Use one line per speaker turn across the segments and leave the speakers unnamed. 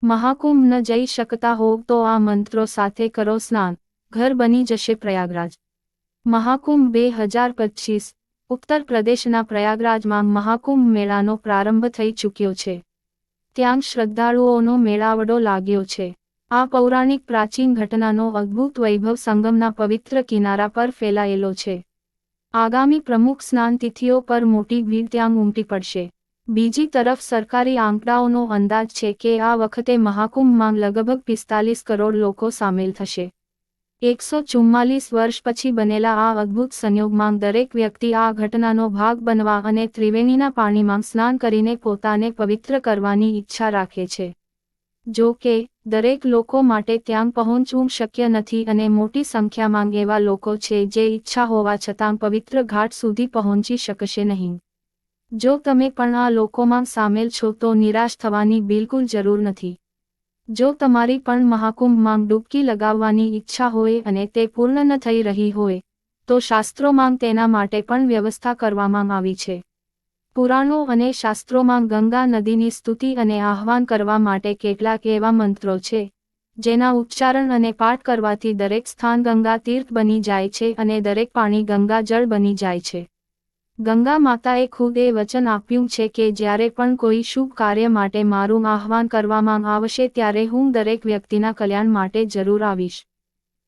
મહાકુંભ ન જઈ શકતા હોવ તો આ મંત્રો સાથે કરો સ્નાન, ઘર બની જશે પ્રયાગરાજ। મહાકુંભ 2025 ઉત્તર પ્રદેશના પ્રયાગરાજમાં મહાકુંભ મેળાનો પ્રારંભ થઈ ચૂક્યો છે। ત્યાં શ્રદ્ધાળુઓનો મેળાવડો લાગ્યો છે। આ પૌરાણિક પ્રાચીન ઘટનાનો અદ્ભુત વૈભવ સંગમના પવિત્ર કિનારા પર ફેલાયેલો છે। આગામી પ્રમુખ સ્નાન તિથિઓ પર મોટી ભીડ ત્યાં ઉમટી પડશે। બીજી તરફ સરકારી આંકડાઓનો અંદાજ છે કે આ વખતે મહાકુંભમાં લગભગ 45 કરોડ લોકો સામેલ થશે। 144 વર્ષ પછી બનેલા આ અદ્ભુત સંયોગમાં દરેક વ્યક્તિ આ ઘટનાનો ભાગ બનવા અને ત્રિવેણીના પાણીમાં સ્નાન કરીને પોતાને પવિત્ર કરવાની ઈચ્છા રાખે છે। જો કે, દરેક લોકો માટે ત્યાં પહોંચવું શક્ય નથી અને મોટી સંખ્યામાં એવા લોકો છે જે ઈચ્છા હોવા છતાં પવિત્ર ઘાટ સુધી પહોંચી શકશે નહીં। જો તમે પણ આ લોકોમાં સામેલ છો તો નિરાશ થવાની બિલકુલ જરૂર નથી। જો તમારી પણ મહાકુંભમાં ડૂબકી લગાવવાની ઈચ્છા હોય અને તે પૂર્ણ ન થઈ રહી હોય, તો શાસ્ત્રોમાં તેના માટે પણ વ્યવસ્થા કરવામાં આવી છે। પુરાણો અને શાસ્ત્રોમાં ગંગા નદીની સ્તુતિ અને આહ્વાન કરવા માટે કેટલાક એવા મંત્રો છે, જેના ઉચ્ચારણ અને પાઠ કરવાથી દરેક સ્થાન ગંગા તીર્થ બની જાય છે અને દરેક પાણી ગંગા જળ બની જાય છે। ગંગા માતાએ ખુદ એ વચન આપ્યું છે કે જ્યારે પણ કોઈ શુભ કાર્ય માટે મારું આહ્વાન કરવામાં આવશે ત્યારે હું દરેક વ્યક્તિના કલ્યાણ માટે જરૂર આવીશ।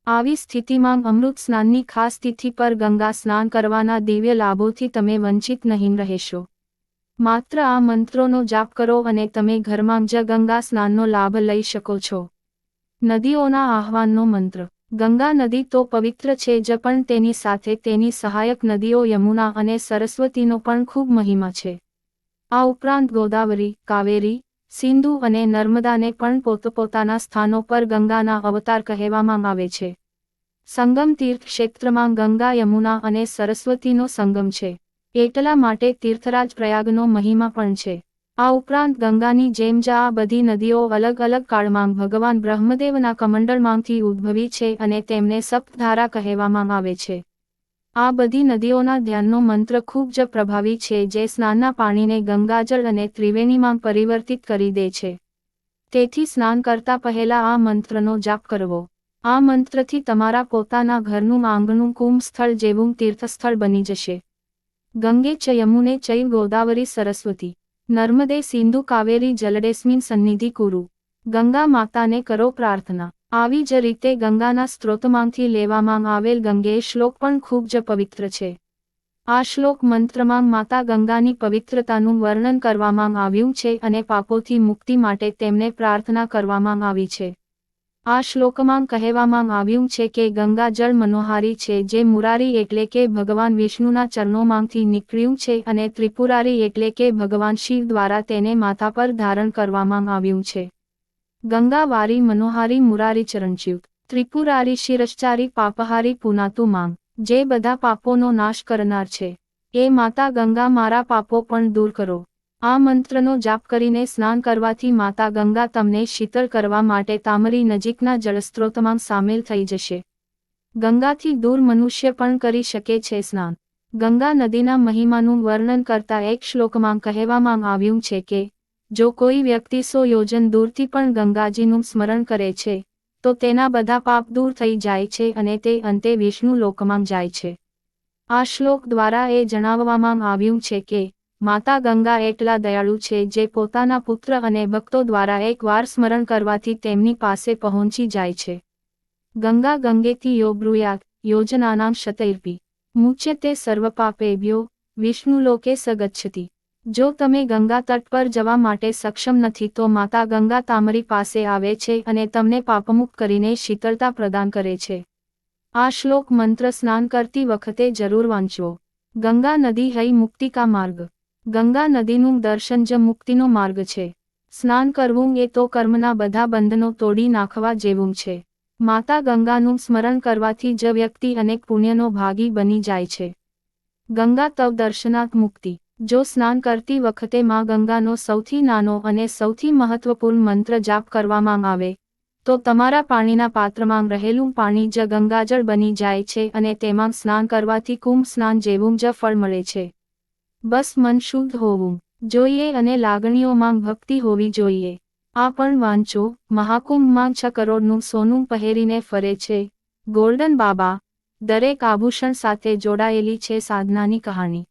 આવી સ્થિતિમાં અમૃત સ્નાનની ખાસ તિથિ પર ગંગા સ્નાન કરવાના દિવ્ય લાભોથી તમે વંચિત નહીં રહેશો। માત્ર આ મંત્રોનો જાપ કરો અને તમે ઘરમાં જ ગંગા સ્નાનનો લાભ લઈ શકો છો। નદીઓના આહ્વાનનો મંત્ર। ગંગા નદી તો પવિત્ર છે જ પણ તેની સાથે તેની સહાયક નદીઓ યમુના અને સરસ્વતીનો પણ ખૂબ મહિમા છે। આ ઉપરાંત ગોદાવરી, કાવેરી, સિંધુ અને નર્મદાને પણ પોતપોતાના સ્થાનો પર ગંગાના અવતાર કહેવામાં આવે છે। સંગમ તીર્થ ક્ષેત્રમાં ગંગા, યમુના અને સરસ્વતીનો સંગમ છે, એટલા માટે તીર્થરાજ પ્રયાગનો મહિમા પણ છે। આ ઉપરાંત ગંગાની જેમ જ આ બધી નદીઓ અલગ અલગ કાળમાં ભગવાન બ્રહ્મદેવના કમંડળમાંથી ઉદ્ભવી છે અને તેમને સપ્તધારા કહેવામાં આવે છે। આ બધી નદીઓના ધ્યાનનો મંત્ર ખૂબ જ પ્રભાવી છે જે સ્નાનના પાણીને ગંગાજળ અને ત્રિવેણીમાં પરિવર્તિત કરી દે છે। તેથી સ્નાન કરતા પહેલા આ મંત્રનો જાપ કરવો। આ મંત્રથી તમારા પોતાના ઘરનું આંગણું કુંભ સ્થળ જેવું તીર્થસ્થળ બની જશે। ગંગે ચ યમુને ચૈવ ગોદાવરી સરસ્વતી નર્મદે સિંધુ કાવેરી જલડેસ્મિન સન્નિધિ કુરુ। ગંગા માતાને કરો પ્રાર્થના। આવી જ રીતે ગંગાના સ્ત્રોતમાંથી લેવામાં આવેલ ગંગેય શ્લોક પણ ખૂબ જ પવિત્ર છે। આ શ્લોક મંત્રમાં માતા ગંગાની પવિત્રતાનું વર્ણન કરવામાં આવ્યું છે અને પાપોથી મુક્તિ માટે તેમને પ્રાર્થના કરવામાં આવી છે। આ શ્લોકમાં કહેવામાં આવ્યું છે કે ગંગા જળ મનોહારી છે જે મુરારી એટલે કે ભગવાન વિષ્ણુના ચરણોમાંથી નીકળ્યું છે અને ત્રિપુરારી એટલે કે ભગવાન શિવ દ્વારા તેને માથા પર ધારણ કરવામાં આવ્યું છે। ગંગા વારી મનોહારી મુરારી ચરણચ્યુત ત્રિપુરારી શિરશ્ચારી પાપહારી પુનાતુ માંગ, જે બધા પાપોનો નાશ કરનાર છે, એ માતા ગંગા મારા પાપો પણ દૂર કરો। આ મંત્રનો જાપ કરીને સ્નાન કરવાથી માતા ગંગા તમને શીતળ કરવા માટે તામરી નજીકના જળસ્ત્રોતમાં સામેલ થઈ જશે। ગંગાથી દૂર મનુષ્ય પણ કરી શકે છે સ્નાન। ગંગા નદીના મહિમાનું વર્ણન કરતા એક શ્લોકમાં કહેવામાં આવ્યું છે કે જો કોઈ વ્યક્તિ 100 યોજન દૂરથી પણ ગંગાજીનું સ્મરણ કરે છે, તો તેના બધા પાપ દૂર થઈ જાય છે અને તે અંતે વિષ્ણુ લોકમાં જાય છે। આ શ્લોક દ્વારા એ જણાવવામાં આવ્યું છે કે માતા ગંગા એટલા દયાળુ છે જે પોતાના પુત્ર અને ભક્તો દ્વારા એકવાર સ્મરણ કરવાથી તેમની પાસે પહોંચી જાય છે। ગંગા ગંગેતિ યો બ્રૂયાત યોજનાનાં શતૈર્પી મુચ્યતે સર્વપાપેભ્યો વિષ્ણુલોકે સ ગચ્છતિ। જો તમે ગંગા તટ પર જવા માટે સક્ષમ નથી તો માતા ગંગા તામરી પાસે આવે છે અને તમને પાપમુક્ત કરીને શીતળતા પ્રદાન કરે છે। આ શ્લોક મંત્ર સ્નાન કરતી વખતે જરૂર વાંચવો। ગંગા નદી હૈ મુક્તિ કા માર્ગ। ગંગા નદીનું દર્શન જ મુક્તિનો માર્ગ છે। સ્નાન કરવું એ તો કર્મના બધા બંધનો તોડી નાખવા જેવું છે। માતા ગંગાનું સ્મરણ કરવાથી જ વ્યક્તિ અનેક પુણ્યનો ભાગી બની જાય છે। ગંગા તવ દર્શનાત મુક્તિ। જો સ્નાન કરતી વખતે માં ગંગાનો સૌથી નાનો અને સૌથી મહત્વપૂર્ણ મંત્ર જાપ કરવામાં આવે, તો તમારા પાણીના પાત્રમાં રહેલું પાણી જ ગંગાજળ બની જાય છે અને તેમાં સ્નાન કરવાથી કુંભ સ્નાન જેવું જ ફળ મળે છે। બસ મન શુદ્ધ હોવું જોઈએ અને લાગણીઓમાં ભક્તિ હોવી જોઈએ। આ પણ વાંચો, મહાકુંભમાં 6 કરોડનું સોનું પહેરીને ફરે છે ગોલ્ડન બાબા, દરેક આભૂષણ સાથે જોડાયેલી છે સાધનાની કહાણી.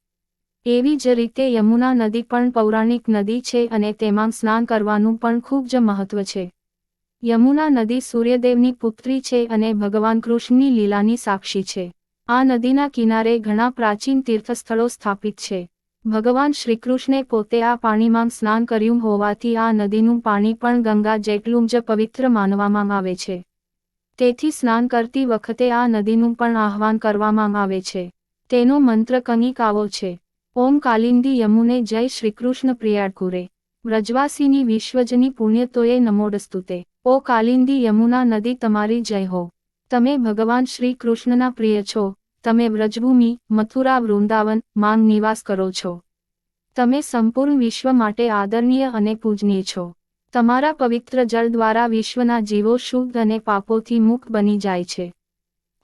એવી જ રીતે યમુના નદી પણ પૌરાણિક નદી છે અને તેમાં સ્નાન કરવાનું પણ ખૂબ જ મહત્વ છે. યમુના નદી સૂર્યદેવની પુત્રી છે અને ભગવાન કૃષ્ણની લીલાની સાક્ષી છે. આ નદીના કિનારે ઘણા પ્રાચીન તીર્થસ્થળો સ્થાપિત છે. ભગવાન શ્રીકૃષ્ણે પોતે આ પાણીમાં સ્નાન કર્યું હોવાથી આ નદીનું પાણી પણ ગંગા જેટલું જ પવિત્ર માનવામાં આવે છે. તેથી સ્નાન કરતી વખતે આ નદીનું પણ આહ્વાન કરવામાં આવે છે. તેનો મંત્ર કંઈક આવો છે: ઓમ કાલિંદી યમુને જય શ્રીકૃષ્ણ પ્રિયાડકુરે વ્રજવાસીની વિશ્વજની પુણ્યતોએ નમોડસ્તુતે. ઓ કાલિંદી યમુના નદી તમારી જય હો. તમે ભગવાન શ્રી કૃષ્ણના પ્રિય છો. તમે વ્રજભૂમિ, મથુરા, વૃંદાવન માં નિવાસ કરો છો. તમે સંપૂર્ણ વિશ્વ માટે આદરણીય અને પૂજનીય છો. તમારા પવિત્ર જળ દ્વારા વિશ્વના જીવો શુદ્ધ અને પાપોથી મુક્ત બની જાય છે.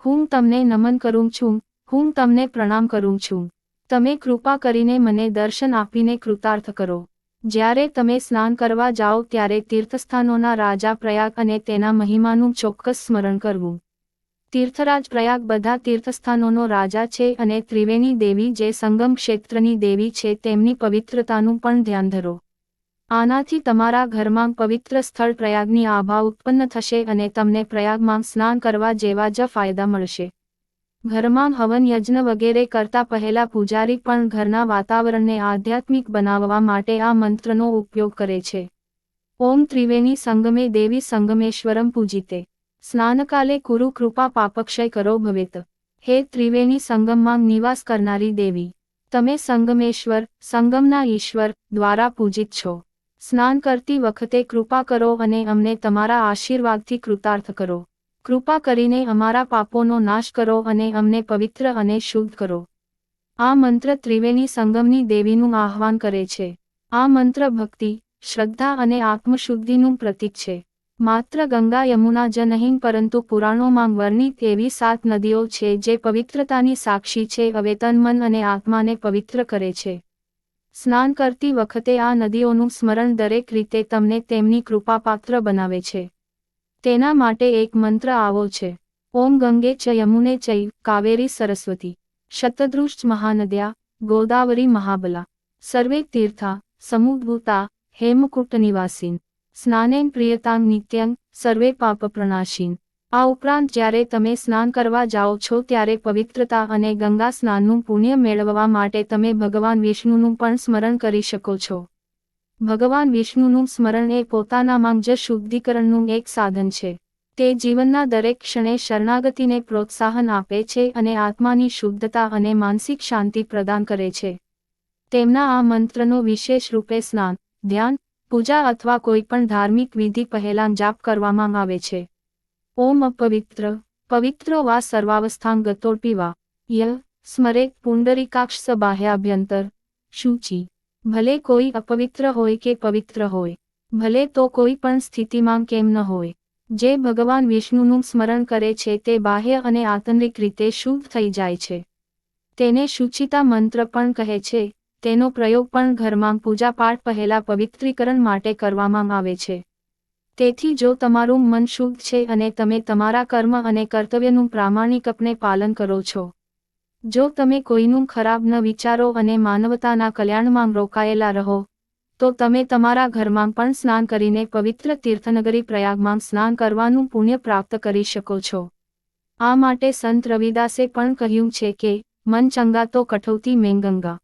હું તમને નમન કરું છું, હું તમને પ્રણામ કરું છું. તમે કૃપા કરીને મને દર્શન આપીને કૃતાર્થ કરો. જ્યારે તમે સ્નાન કરવા જાઓ ત્યારે તીર્થસ્થાનોના રાજા પ્રયાગ અને તેના મહિમાનું ચોક્કસ સ્મરણ કરવું. તીર્થરાજ પ્રયાગ બધા તીર્થસ્થાનોનો રાજા છે અને ત્રિવેણી દેવી જે સંગમ ક્ષેત્રની દેવી છે તેમની પવિત્રતાનું પણ ધ્યાન ધરો. આનાથી તમારા ઘરમાં પવિત્ર સ્થળ પ્રયાગની આભા ઉત્પન્ન થશે અને તમને પ્રયાગમાં સ્નાન કરવા જેવા જ ફાયદા મળશે. ઘરમાં હવન યજ્ઞ વગેરે કરતા પહેલા પૂજારી પણ ઘરના વાતાવરણને આધ્યાત્મિક બનાવવા માટે આ મંત્રનો ઉપયોગ કરે છે. ઓમ ત્રિવેણી સંગમે દેવી સંગમેશ્વરમ પૂજિતે. સ્નાનકાલે કુરુ કૃપા પાપક્ષય કરો ભવેત. હે ત્રિવેણી સંગમમાં નિવાસ કરનારી દેવી, તમે સંગમેશ્વર, સંગમના ઈશ્વર દ્વારા પૂજિત છો. સ્નાન કરતી વખતે કૃપા કરો અને અમને તમારા આશીર્વાદથી કૃતાર્થ કરો. કૃપા કરીને અમારા પાપોનો નાશ કરો અને અમને પવિત્ર અને શુદ્ધ કરો. આ મંત્ર ત્રિવેણી સંગમની દેવીનું આહ્વાન કરે છે. આ મંત્ર ભક્તિ, શ્રદ્ધા અને આત્મશુદ્ધિનું પ્રતીક છે. માત્ર ગંગા યમુના જ નહીં પરંતુ પુરાણોમાં વર્ણિત એવી 7 નદીઓ છે જે પવિત્રતાની સાક્ષી છે. હવે તન, મન અને આત્માને પવિત્ર કરે છે. સ્નાન કરતી વખતે આ નદીઓનું સ્મરણ દરેક રીતે તમને તેમની કૃપાપાત્ર બનાવે છે. તેના માટે એક મંત્ર આવો છે: ઓમ ગંગે ચ યમુને ચૈવ કાવેરી સરસ્વતી શતદૃશ્ચ મહાનદ્યા ગોદાવરી મહાબલા સર્વે તીર્થા સમુદ્ભૂતા હેમકૂટ નિવાસીન સ્નાનેન પ્રિયતાં નિત્યં સર્વે પાપ પ્રણાશીન. આ ઉપરાંત જ્યારે તમે સ્નાન કરવા જાઓ છો ત્યારે પવિત્રતા અને ગંગા સ્નાનનું પુણ્ય મેળવવા માટે તમે ભગવાન વિષ્ણુનું પણ સ્મરણ કરી શકો છો. ભગવાન વિષ્ણુનું સ્મરણ એ પોતાનામાં જ શુદ્ધિકરણનું એક સાધન છે. તે જીવનના દરેક ક્ષણે શરણાગતિને પ્રોત્સાહન આપે છે અને આત્માની શુદ્ધતા અને માનસિક શાંતિ પ્રદાન કરે છે. તેમના આ મંત્રનો વિશેષ રૂપે સ્નાન, ધ્યાન, પૂજા અથવા કોઈ પણ ધાર્મિક વિધિ પહેલાં જાપ કરવામાં આવે છે. ઓમ અપવિત્ર પવિત્રો વા સર્વાવસ્થાં ગતોપી વા ય સ્મરેત પુંડરીકાક્ષ બાહ્યાભ્યંતર શુચિ. ભલે કોઈ અપવિત્ર હોય કે પવિત્ર હોય, ભલે તો કોઈ પણ સ્થિતિમાં કેમ ન હોય, જે ભગવાન વિષ્ણુનું સ્મરણ કરે છે તે બાહ્ય અને આંતરિક રીતે શુદ્ધ થઈ જાય છે. તેને શુચિતા મંત્ર પણ કહે છે. તેનો પ્રયોગ પણ ઘરમાં પૂજાપાઠ પહેલા પવિત્રીકરણ માટે કરવામાં આવે છે. તેથી જો તમારું મન શુદ્ધ છે અને તમે તમારા કર્મ અને કર્તવ્યનું પ્રામાણિકપણે પાલન કરો છો, જો તમે કોઈનું ખરાબ ન વિચારો અને માનવતાના કલ્યાણમાં રોકાયેલા રહો, તો તમે તમારા ઘરમાં પણ સ્નાન કરીને પવિત્ર તીર્થનગરી પ્રયાગમાં સ્નાન કરવાનું પુણ્ય પ્રાપ્ત કરી શકો છો. આ માટે સંત રવિદાસે પણ કહ્યું છે કે મન ચંગા તો કઠૌતી મેં ગંગા.